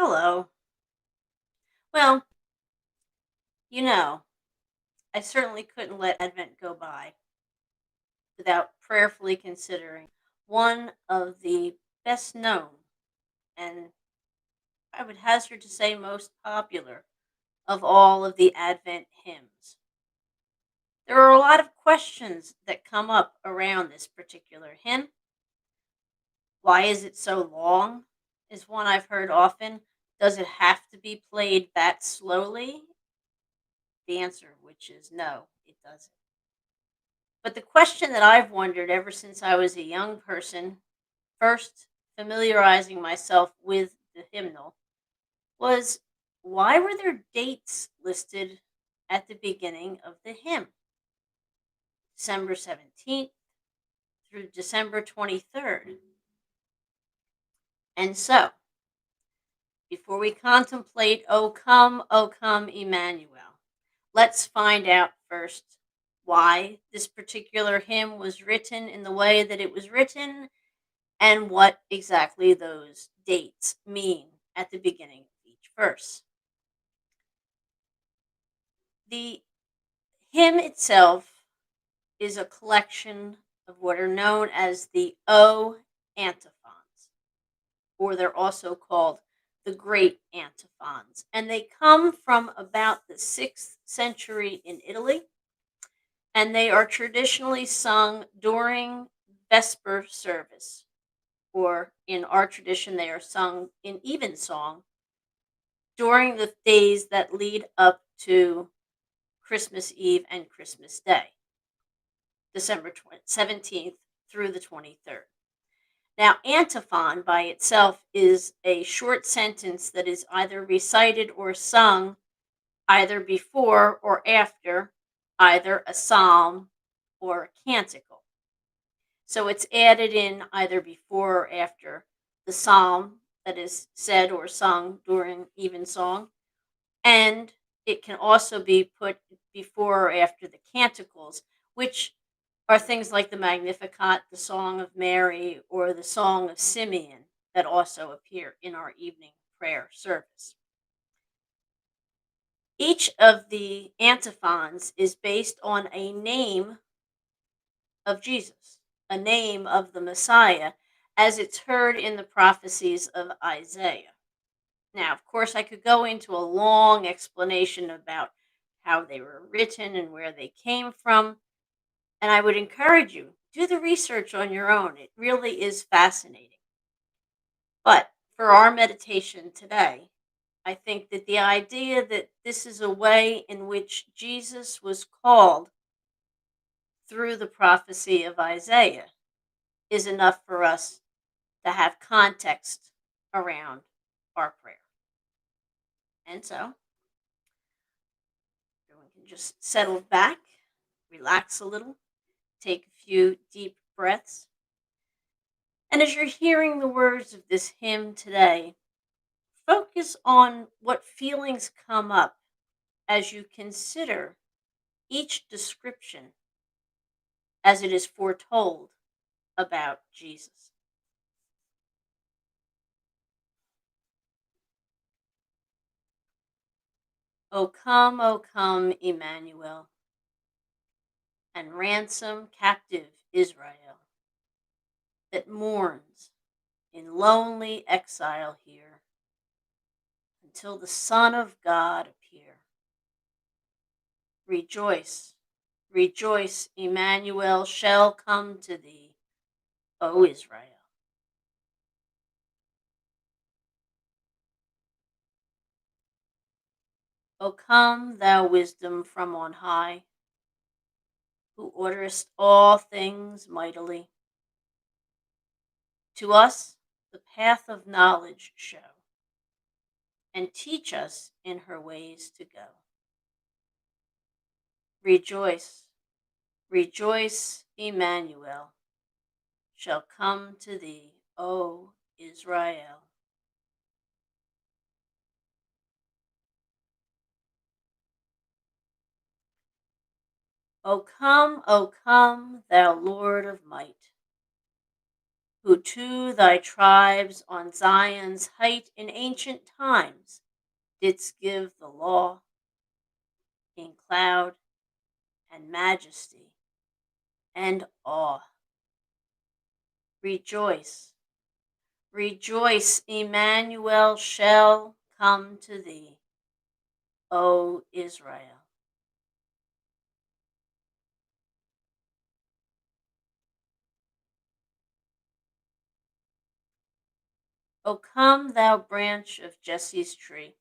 Hello. Well, you know, I certainly couldn't let Advent go by without prayerfully considering one of the best known and I would hazard to say most popular of all of the Advent hymns. There are a lot of questions that come up around this particular hymn. Why is it so long? Is one I've heard often. Does it have to be played that slowly? The answer, which is no, it doesn't. But the question that I've wondered ever since I was a young person, first familiarizing myself with the hymnal, was why were there dates listed at the beginning of the hymn? December 17th through December 23rd. And so, before we contemplate, O come, Emmanuel, let's find out first why this particular hymn was written in the way that it was written and what exactly those dates mean at the beginning of each verse. The hymn itself is a collection of what are known as the O antiphons, or they're also called the Great Antiphons, and they come from about the 6th century in Italy, and they are traditionally sung during Vesper service, or in our tradition, they are sung in evensong during the days that lead up to Christmas Eve and Christmas Day, December 17th through the 23rd. Now, antiphon by itself is a short sentence that is either recited or sung either before or after either a psalm or a canticle. So it's added in either before or after the psalm that is said or sung during evensong, and it can also be put before or after the canticles, which are things like the Magnificat, the Song of Mary, or the Song of Simeon that also appear in our evening prayer service. Each of the antiphons is based on a name of Jesus, a name of the Messiah, as it's heard in the prophecies of Isaiah. Now, of course, I could go into a long explanation about how they were written and where they came from, and I would encourage you do the research on your own. It really is fascinating. But for our meditation today, I think that the idea that this is a way in which Jesus was called through the prophecy of Isaiah is enough for us to have context around our prayer. And so, everyone can just settle back, relax a little, take a few deep breaths. And as you're hearing the words of this hymn today, focus on what feelings come up as you consider each description as it is foretold about Jesus. O come, Emmanuel, and ransom captive Israel that mourns in lonely exile here until the Son of God appear. Rejoice, rejoice, Emmanuel shall come to thee, O Israel. O come, thou wisdom from on high, who orderest all things mightily. To us the path of knowledge show, and teach us in her ways to go. Rejoice, rejoice, Emmanuel shall come to thee, O Israel. O come, thou Lord of might, who to thy tribes on Zion's height in ancient times didst give the law in cloud and majesty and awe. Rejoice, rejoice, Emmanuel shall come to thee, O Israel. O come, thou branch of Jesse's tree,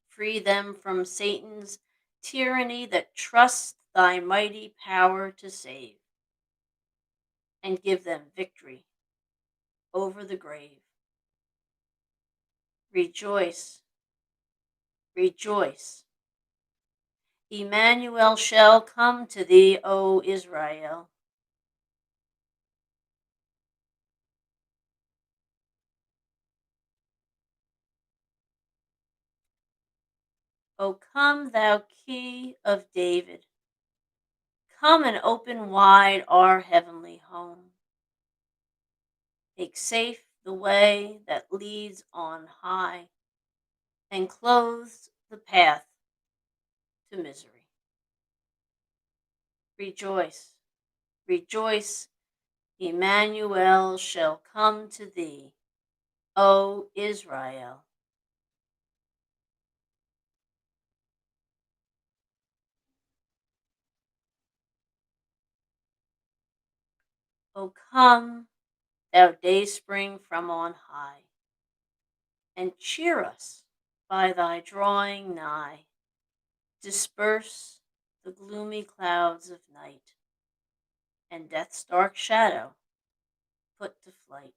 free them from Satan's tyranny that trusts thy mighty power to save, and give them victory over the grave. Rejoice, rejoice. Emmanuel shall come to thee, O Israel. O come, thou key of David, come and open wide our heavenly home. Make safe the way that leads on high, and clothes the path to misery. Rejoice, rejoice, Emmanuel shall come to thee, O Israel. O come, thou dayspring from on high, and cheer us by thy drawing nigh. Disperse the gloomy clouds of night, and death's dark shadow put to flight.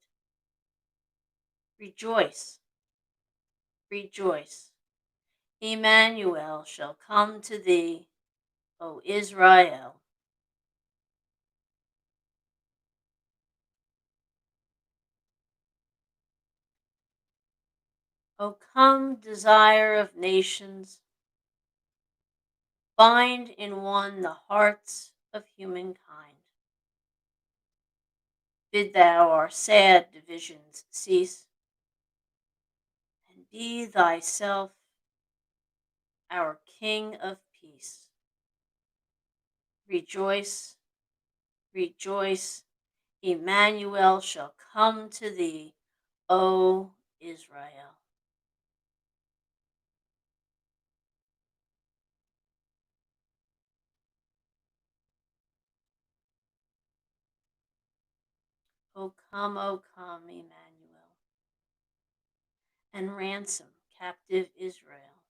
Rejoice, rejoice, Emmanuel shall come to thee, O Israel. O come, desire of nations, bind in one the hearts of humankind. Bid thou our sad divisions cease, and be thyself our King of peace. Rejoice, rejoice, Emmanuel shall come to thee, O Israel. O come, Emmanuel, and ransom captive Israel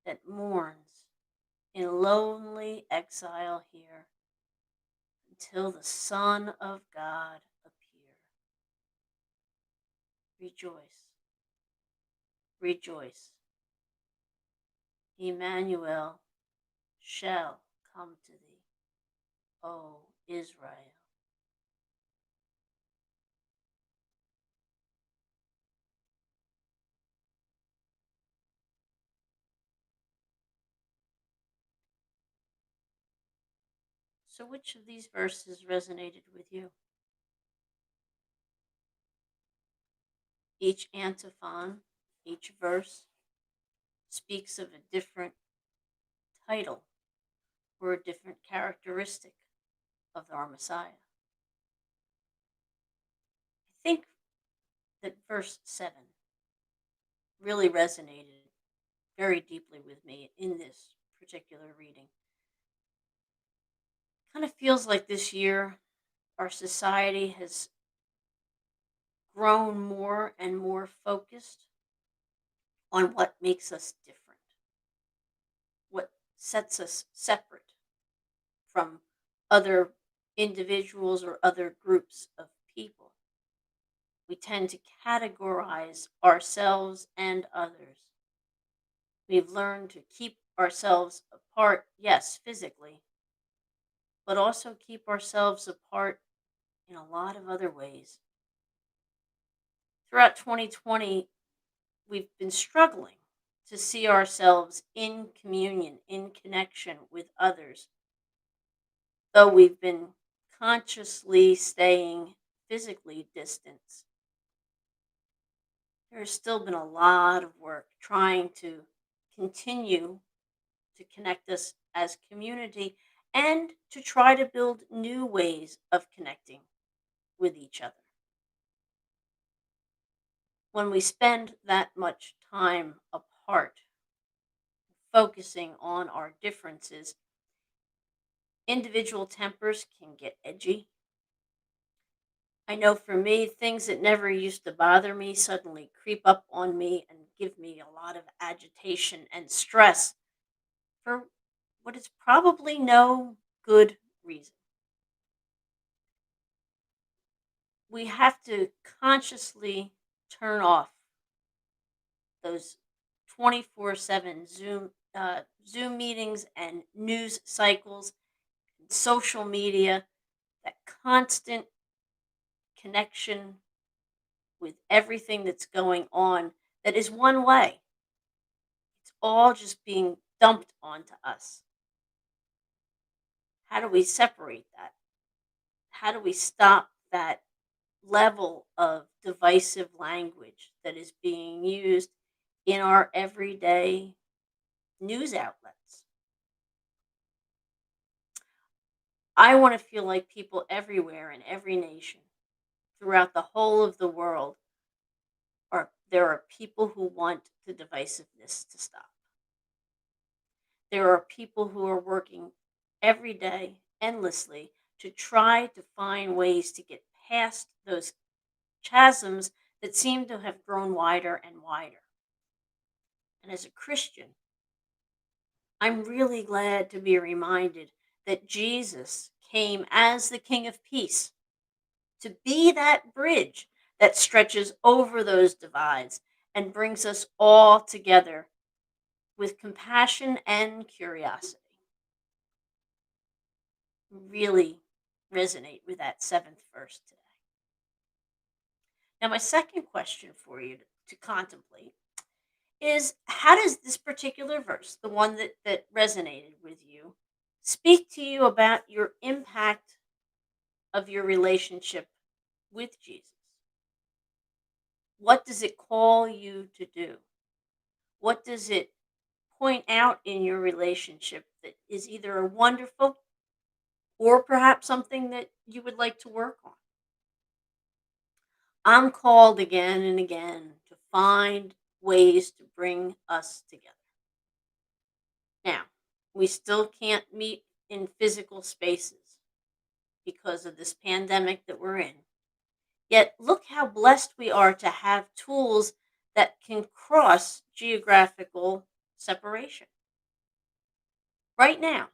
that mourns in lonely exile here until the Son of God appear. Rejoice, rejoice, Emmanuel shall come to thee, O Israel. So, which of these verses resonated with you? Each antiphon, each verse speaks of a different title or a different characteristic of our Messiah. I think that verse 7 really resonated very deeply with me in this particular reading. Kind of feels like this year our society has grown more and more focused on what makes us different, what sets us separate from other individuals or other groups of people. We tend to categorize ourselves and others. We've learned to keep ourselves apart, yes, physically, but also keep ourselves apart in a lot of other ways. Throughout 2020, we've been struggling to see ourselves in communion, in connection with others, though we've been consciously staying physically distant, there's still been a lot of work trying to continue to connect us as community and to try to build new ways of connecting with each other. When we spend that much time apart, focusing on our differences, individual tempers can get edgy. I know for me, things that never used to bother me suddenly creep up on me and give me a lot of agitation and stress for what is probably no good reason. We have to consciously turn off those 24/7 Zoom meetings and news cycles and social media, that constant connection with everything that's going on that is one way. It's all just being dumped onto us. How do we separate that? How do we stop that level of divisive language that is being used in our everyday news outlets? I want to feel like people everywhere in every nation throughout the whole of the world are there are people who want the divisiveness to stop. There are people who are working every day endlessly to try to find ways to get past those chasms that seem to have grown wider and wider. And as a Christian, I'm really glad to be reminded that Jesus came as the King of Peace to be that bridge that stretches over those divides and brings us all together with compassion and curiosity. Really resonate with that seventh verse today. Now, my second question for you to contemplate is, how does this particular verse, the one that resonated with you, speak to you about your impact of your relationship with Jesus? What does it call you to do? What does it point out in your relationship that is either wonderful or perhaps something that you would like to work on? I'm called again and again to find ways to bring us together. Now, we still can't meet in physical spaces because of this pandemic that we're in. Yet, look how blessed we are to have tools that can cross geographical separation. Right now,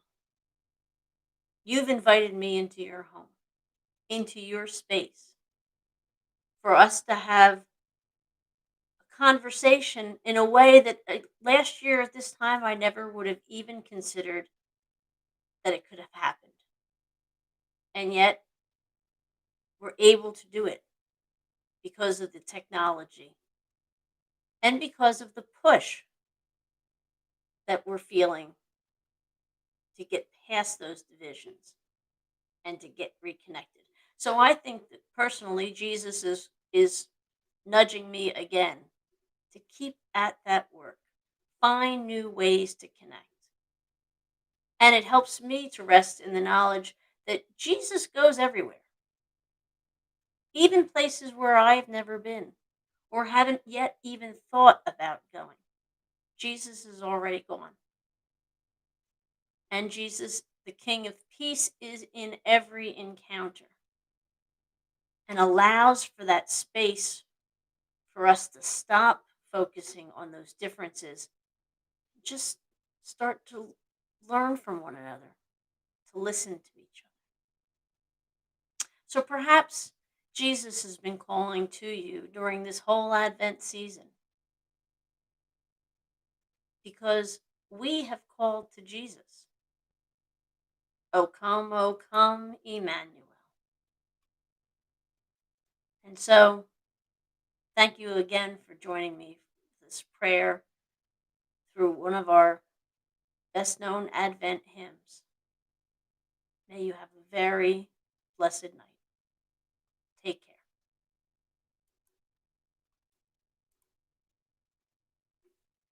you've invited me into your home, into your space, for us to have a conversation in a way that last year at this time I never would have even considered that it could have happened. And yet, we're able to do it because of the technology and because of the push that we're feeling to get past those divisions and to get reconnected. So I think that personally Jesus is nudging me again to keep at that work. Find new ways to connect. And it helps me to rest in the knowledge that Jesus goes everywhere, even places where I've never been or haven't yet even thought about going. Jesus is already gone. And Jesus, the King of Peace, is in every encounter and allows for that space for us to stop focusing on those differences, just start to learn from one another, to listen to each other. So perhaps Jesus has been calling to you during this whole Advent season because we have called to Jesus. O come, Emmanuel. And so, thank you again for joining me for this prayer through one of our best known Advent hymns. May you have a very blessed blessed night.